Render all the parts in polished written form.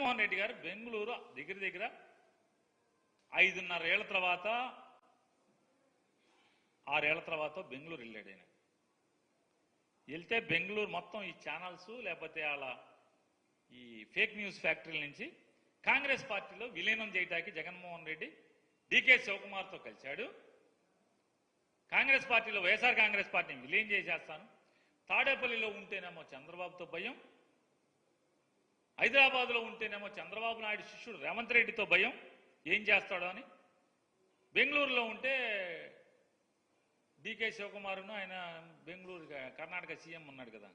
జగన్మోహన్ రెడ్డి గారు బెంగళూరు దగ్గర దగ్గర 5.5 ఏళ్ల తర్వాత 6 ఏళ్ల తర్వాత బెంగళూరు వెళ్ళాడు. ఆయన వెళ్తే బెంగళూరు మొత్తం ఈ ఛానల్స్ లేకపోతే వాళ్ళ ఈ ఫేక్ న్యూస్ ఫ్యాక్టరీల నుంచి కాంగ్రెస్ పార్టీలో విలీనం చేయడానికి జగన్మోహన్ రెడ్డి డీకే శివకుమార్తో కలిశాడు. కాంగ్రెస్ పార్టీలో వైఎస్ఆర్ కాంగ్రెస్ పార్టీని విలీనం చేసేస్తాను, తాడేపల్లిలో ఉంటేనేమో చంద్రబాబుతో భయం, హైదరాబాద్లో ఉంటేనేమో చంద్రబాబు నాయుడు శిష్యుడు రేవంత్ రెడ్డితో భయం, ఏం చేస్తాడో అని. బెంగళూరులో ఉంటే డీకే శివకుమారును ఆయన బెంగళూరు కర్ణాటక సీఎం ఉన్నాడు కదా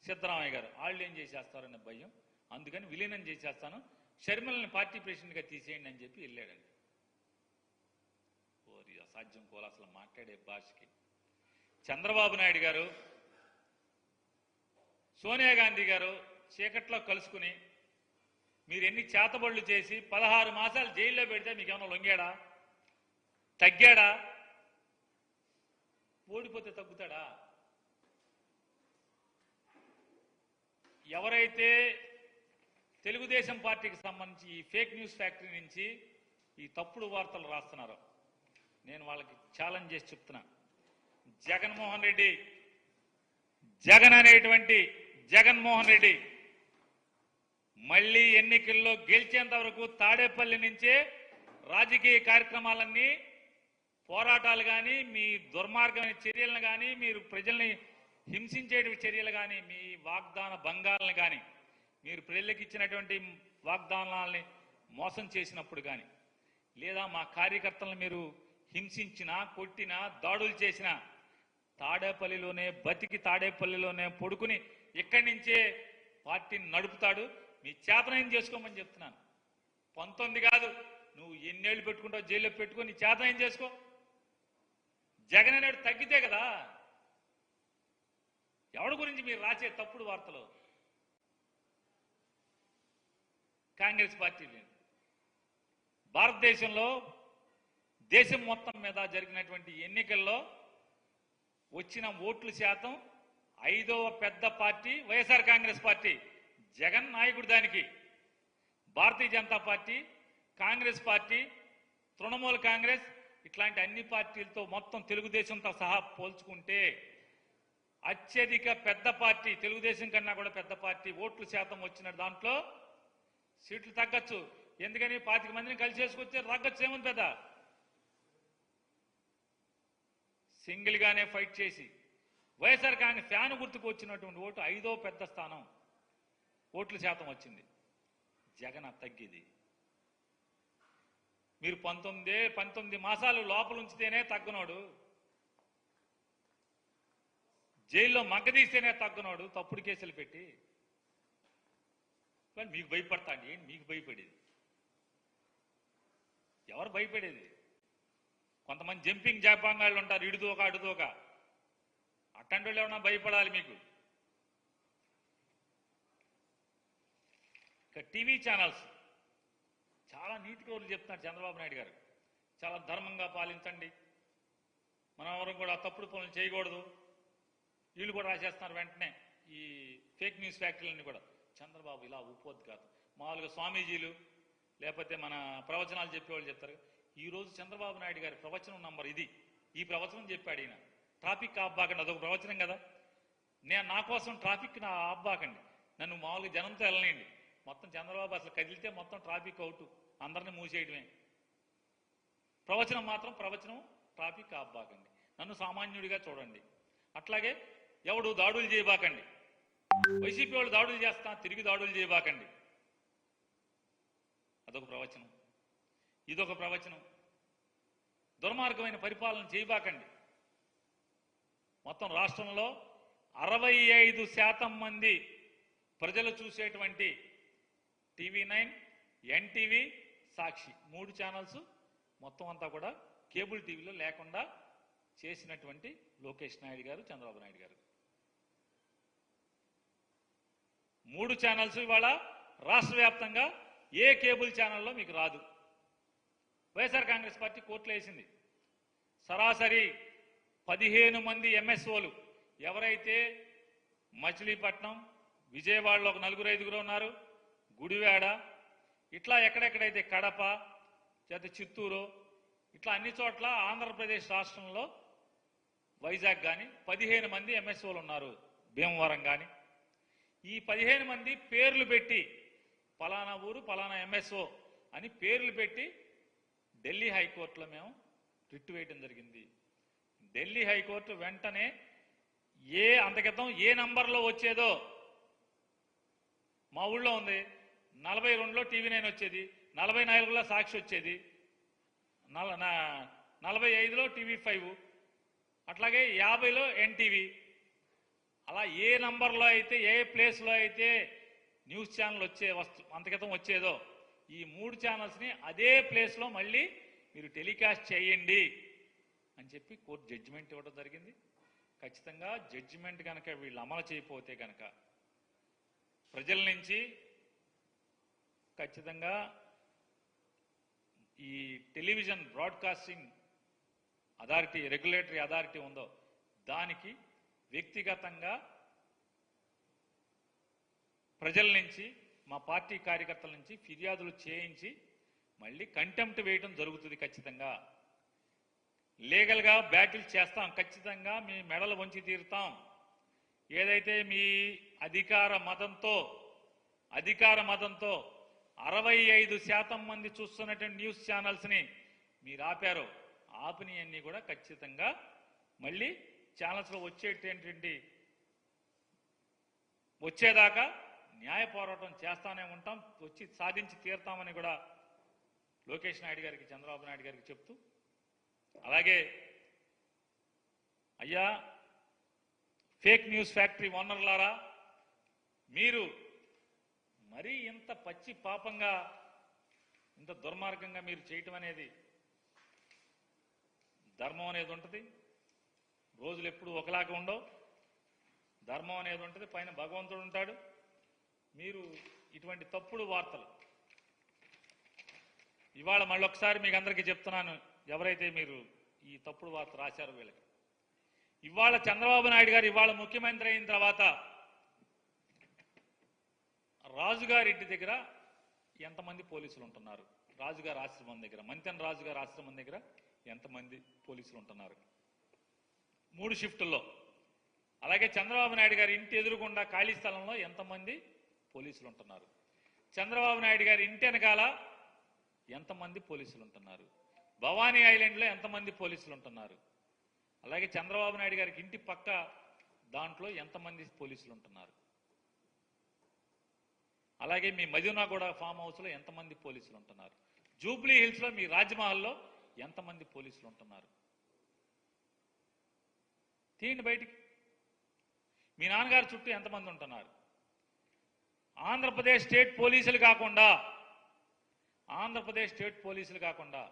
సిద్ధరామయ్య గారు, వాళ్ళు ఏం చేసేస్తారనే భయం, అందుకని విలీనం చేసేస్తాను, షర్మిలని పార్టీ ప్రెసిడెంట్గా తీసేయండి అని చెప్పి వెళ్ళాడండి. ఓరి అసాధ్యం కోల అసలు మాట్లాడే భాషకి. చంద్రబాబు నాయుడు గారు సోనియా గాంధీ గారు చీకట్లో కలుసుకుని మీరు ఎన్ని చేతబడులు చేసి 16 మాసాలు జైల్లో పెడితే మీకేమన్నా లొంగాడా, తగ్గాడా? ఓడిపోతే తగ్గుతాడా? ఎవరైతే తెలుగుదేశం పార్టీకి సంబంధించి ఈ ఫేక్ న్యూస్ ఫ్యాక్టరీ నుంచి ఈ తప్పుడు వార్తలు రాస్తున్నారో నేను వాళ్ళకి ఛాలెంజ్ చేసి చెప్తున్నా. జగన్మోహన్ రెడ్డి, జగన్ అనేటువంటి జగన్మోహన్ రెడ్డి మళ్ళీ ఎన్నికల్లో గెలిచేంత వరకు తాడేపల్లి నుంచే రాజకీయ కార్యక్రమాలన్నీ, పోరాటాలు కానీ, మీ దుర్మార్గమైన చర్యలను కానీ, మీరు ప్రజల్ని హింసించే చర్యలు కానీ, మీ వాగ్దాన భంగాలను కానీ, మీరు ప్రజలకు ఇచ్చినటువంటి వాగ్దానాలని మోసం చేసినప్పుడు కానీ, లేదా మా కార్యకర్తలను మీరు హింసించినా, కొట్టినా, దాడులు చేసినా తాడేపల్లిలోనే బతికి తాడేపల్లిలోనే పడుకుని ఇక్కడి నుంచే పార్టీని నడుపుతాడు. మీ చేతనైన చేసుకోమని చెప్తున్నాను. 19 కాదు, నువ్వు ఎన్నేళ్ళు పెట్టుకుంటావు జైల్లో పెట్టుకొని చేతనైన చేసుకో. జగన్ అనేడు తగ్గితే కదా. ఎవడి గురించి మీరు రాసే తప్పుడు వార్తలు? కాంగ్రెస్ పార్టీ భారతదేశంలో దేశం మొత్తం మీద జరిగినటువంటి ఎన్నికల్లో వచ్చిన ఓట్ల శాతం 5వ పెద్ద పార్టీ వైఎస్ఆర్ కాంగ్రెస్ పార్టీ. జగన్ నాయకుడు దానికి. భారతీయ జనతా పార్టీ, కాంగ్రెస్ పార్టీ, తృణమూల్ కాంగ్రెస్ ఇట్లాంటి అన్ని పార్టీలతో మొత్తం తెలుగుదేశంతో సహా పోల్చుకుంటే అత్యధిక పెద్ద పార్టీ, తెలుగుదేశం కన్నా కూడా పెద్ద పార్టీ ఓట్ల శాతం వచ్చిన దాంట్లో సీట్లు తగ్గచ్చు. ఎందుకని 25 మందిని కలిసి చేసుకొచ్చే తగ్గచ్చు, ఏముంది పెద్ద. సింగిల్ గానే ఫైట్ చేసి వైఎస్ఆర్ కాంగ్రెస్ ఫ్యాన్ గుర్తుకు వచ్చినటువంటి ఓటు 5వ పెద్ద స్థానం ఓట్ల శాతం వచ్చింది. జగన్ తగ్గిది. మీరు 19 మాసాలు లోపల ఉంచితేనే తగ్గనోడు, జైల్లో మగ్గదీస్తేనే తగ్గనోడు తప్పుడు కేసులు పెట్టి. మీకు భయపడతాండి, మీకు భయపడేది ఎవరు? భయపడేది కొంతమంది జంపింగ్ జాపాంగాళ్ళు ఉంటారు, ఇడుదోక అడుదోక. అట్టంటి వాళ్ళు ఏమన్నా భయపడాలి మీకు? ఇక టీవీ ఛానల్స్ చాలా నీతి కౌరులు చెప్తున్నారు చంద్రబాబు నాయుడు గారు. చాలా ధర్మంగా పాలించండి, మనం ఎవరు కూడా తప్పుడు పనులు చేయకూడదు. వీళ్ళు కూడా రాసేస్తున్నారు వెంటనే ఈ ఫేక్ న్యూస్ ఫ్యాక్టరీలన్నీ కూడా. చంద్రబాబు ఇలా ఉపోద్ఘాతం. మామూలుగా స్వామీజీలు లేకపోతే మన ప్రవచనాలు చెప్పేవాళ్ళు చెప్తారు. ఈరోజు చంద్రబాబు నాయుడు గారి ప్రవచనం నంబర్ ఇది. ఈ ప్రవచనం చెప్పాడు ఈయన. ట్రాఫిక్ ఆబ్బాకండి, అదొక ప్రవచనం కదా. నా కోసం ట్రాఫిక్ ఆబ్బాకండి, నన్ను మామూలుగా జనంతో వెళ్ళనండి. మొత్తం చంద్రబాబు అసలు కదిలితే మొత్తం ట్రాఫిక్ అవుట్, అందరినీ మూసేయడమే. ప్రవచనం మాత్రం ప్రవచనం ట్రాఫిక్ ఆబ్బాకండి, నన్ను సామాన్యుడిగా చూడండి. అట్లాగే ఎవడు దాడులు చేయబాకండి, వైసీపీ వాళ్ళు దాడులు చేస్తా తిరిగి దాడులు చేయబాకండి, అదొక ప్రవచనం. ఇదొక ప్రవచనం. దుర్మార్గమైన పరిపాలన చేయబాకండి. మొత్తం రాష్ట్రంలో 65% మంది ప్రజలు చూసేటువంటి TV9, ఎన్టీవీ, సాక్షి 3 ఛానల్స్ మొత్తం అంతా కూడా కేబుల్ టీవీలో లేకుండా చేసినటువంటి లోకేష్ నాయుడు గారు, చంద్రబాబు నాయుడు గారు. 3 ఛానల్స్ ఇవాళ రాష్ట్ర వ్యాప్తంగా ఏ కేబుల్ ఛానల్లో మీకు రాదు. వైఎస్ఆర్ కాంగ్రెస్ పార్టీ కోర్టులో వేసింది. సరాసరి 15 మంది MSOలు ఎవరైతే మచిలీపట్నం, విజయవాడలో ఒక 4-5 ఉన్నారు, గుడివాడ, ఇట్లా ఎక్కడెక్కడైతే కడప, లేకపోతే చిత్తూరు, ఇట్లా అన్ని చోట్ల ఆంధ్రప్రదేశ్ రాష్ట్రంలో వైజాగ్ కానీ 15 మంది ఎంఎస్ఓలు ఉన్నారు. భీమవరం కానీ ఈ 15 మంది పేర్లు పెట్టి పలానా ఊరు పలానా ఎంఎస్ఓ అని పేర్లు పెట్టి ఢిల్లీ హైకోర్టులో మేము రిట్ వేయడం జరిగింది. ఢిల్లీ హైకోర్టు వెంటనే అంతకితం ఏ నంబర్లో వచ్చేదో మా ఊళ్ళో ఉంది 42లో TV9 వచ్చేది, 44లో సాక్షి వచ్చేది, 45లో TV5, అట్లాగే 50లో NTV. అలా ఏ నంబర్లో అయితే ఏ ప్లేస్లో అయితే న్యూస్ ఛానల్ అంతకితం వచ్చేదో ఈ 3 ఛానల్స్ని అదే ప్లేస్లో మళ్ళీ మీరు టెలికాస్ట్ చేయండి అని చెప్పి కోర్టు జడ్జిమెంట్ ఇవ్వడం జరిగింది. ఖచ్చితంగా జడ్జిమెంట్ కనుక వీళ్ళు అమలు చేయకపోతే కనుక ప్రజల నుంచి ఖచ్చితంగా ఈ television broadcasting authority, regulatory authority ఉందో దానికి వ్యక్తిగతంగా ప్రజల నుంచి, మా పార్టీ కార్యకర్తల నుంచి ఫిర్యాదులు చేయించి మళ్ళీ కంటెంప్ట్ వేయడం జరుగుతుంది. ఖచ్చితంగా లీగల్గా బ్యాటిల్ చేస్తాం. ఖచ్చితంగా మీ మెడలు వంచి తీరుతాం. ఏదైతే మీ అధికార మతంతో 65% మంది చూస్తున్నటువంటి న్యూస్ ఛానల్స్ని మీరు ఆపారో ఆపినవన్నీ కూడా ఖచ్చితంగా మళ్ళీ ఛానల్స్లో వచ్చేదాకా న్యాయ పోరాటం చేస్తానే ఉంటాం, సాధించి తీరుతామని కూడా లోకేష్ నాయుడు గారికి, చంద్రబాబు నాయుడు గారికి చెప్తూ, అలాగే అయ్యా ఫేక్ న్యూస్ ఫ్యాక్టరీ ఓనర్లారా, మీరు మరీ ఇంత పచ్చి పాపంగా ఇంత దుర్మార్గంగా మీరు చేయటం అనేది, ధర్మం అనేది ఉంటుంది, రోజులు ఎప్పుడు ఒకలాగా ఉండవు, ధర్మం అనేది ఉంటుంది, పైన భగవంతుడు ఉంటాడు. మీరు ఇటువంటి తప్పుడు వార్తలు ఇవాళ మళ్ళొకసారి మీకు అందరికీ చెప్తున్నాను, ఎవరైతే మీరు ఈ తప్పుడు వార్త రాశారో వీళ్ళకి, ఇవాళ చంద్రబాబు నాయుడు గారు ఇవాళ ముఖ్యమంత్రి అయిన తర్వాత రాజుగారి ఇంటి దగ్గర ఎంతమంది పోలీసులు ఉంటున్నారు, రాజుగారి ఆశ్రమం దగ్గర, మంతెన రాజుగారి ఆశ్రమం దగ్గర ఎంతమంది పోలీసులు ఉంటున్నారు 3 షిఫ్టుల్లో. అలాగే చంద్రబాబు నాయుడు గారి ఇంటి ఎదురుగుండా ఖాళీ స్థలంలో ఎంతమంది పోలీసులు ఉంటున్నారు, చంద్రబాబు నాయుడు గారి ఇంటి వెనకాల ఎంతమంది పోలీసులు ఉంటున్నారు, భవానీ ఐలాండ్లో ఎంతమంది పోలీసులు ఉంటున్నారు, అలాగే చంద్రబాబు నాయుడు గారికి ఇంటి పక్క దాంట్లో ఎంతమంది పోలీసులు ఉంటున్నారు, అలాగే మీ మదీనాగూడ ఫామ్ హౌస్లో ఎంతమంది పోలీసులు ఉంటున్నారు, జూబ్లీ హిల్స్లో మీ రాజ్మహల్లో ఎంతమంది పోలీసులు ఉంటున్నారు, తీయండి బయటికి. మీ నాన్నగారు చుట్టూ ఎంతమంది ఉంటున్నారు, ఆంధ్రప్రదేశ్ స్టేట్ పోలీసులు కాకుండా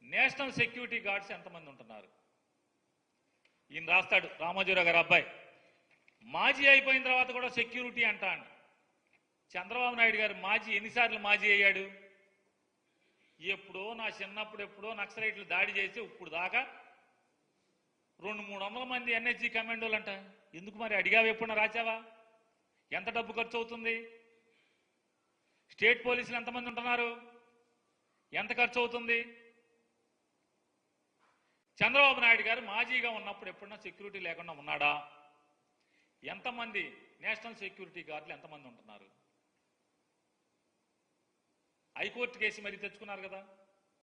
నేషనల్ సెక్యూరిటీ గార్డ్స్ ఎంతమంది ఉంటున్నారు. ఈయన రాస్తాడు రామోజీరావు గారు అబ్బాయి, మాజీ అయిపోయిన తర్వాత కూడా సెక్యూరిటీ అంటాడు. చంద్రబాబు నాయుడు గారు ఎన్నిసార్లు మాజీ అయ్యాడు? ఎప్పుడో నా చిన్నప్పుడు ఎప్పుడో నక్సలైట్లు దాడి చేసి ఇప్పుడు దాకా 200-300 మంది ఎన్ఎస్జీ కమాండోలు అంట. ఎందుకు మరి అడిగావు? ఎప్పుడన్నా రాచావా? ఎంత డబ్బు ఖర్చు అవుతుంది? స్టేట్ పోలీసులు ఎంతమంది ఉంటున్నారు? ఎంత ఖర్చు అవుతుంది? చంద్రబాబు నాయుడు గారు మాజీగా ఉన్నప్పుడు ఎప్పుడన్నా సెక్యూరిటీ లేకుండా ఉన్నాడా? ఎంతమంది నేషనల్ సెక్యూరిటీ గార్డులు ఎంతమంది ఉంటున్నారు? హైకోర్టు కేసు మరి తెచ్చుకున్నారు కదా.